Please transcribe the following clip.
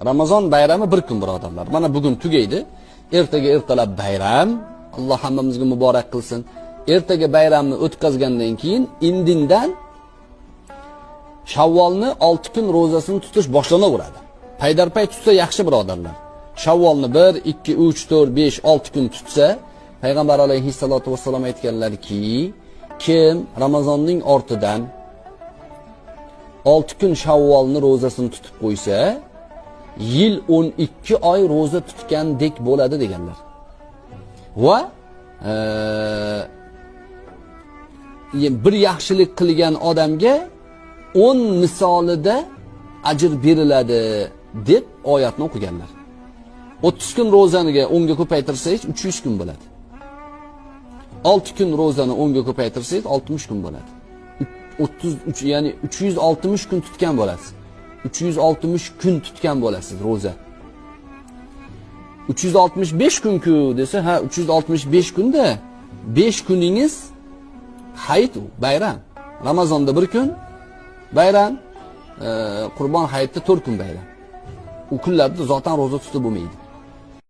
Ramazon bayrami bir kun birodarlar. Mana bugun tugaydi. Ertaga ertalab bayram. Alloh hammamizga muborak qilsin. Ertaga bayramni o'tkazgandan keyin indindan Shavvolni 6 kun ro'zasini tutish boshlanaveradi. Paydarpay tutsa yaxshi birodarlar. Shavvolni 1, 2, 3, 4, 5, 6 kun tutsa, payg'ambar alayhissalatu vassalom aytganlarki, kim Ramazonning ortidan 6 kun Shavvolni ro'zasini tutib qo'ysa, yil 12 oy ro'za tutgandek bo'ladi deganlar. Va bir yaxshilik qilgan odamga 10 misolida ajr beriladi deb oyatni o'qiganlar. 30 kun ro'zaniga 10 ga ko'paytirsangiz 300 kun bo'ladi. 6 kun ro'zani 10 ga ko'paytirsangiz 60 kun bo'ladi. 33 ya'ni 360 kun tutgan bo'lasiz. 360 kun tutgan bo'lasiz ro'za. 365 kun-ku desa, ha 365 kunda 5 kuningiz hayit, bayram. Ramazonda 1 kun bayram, Qurbon hayitda 4 kun bayram. U kunlarda zotan ro'za tutib bo'lmaydi.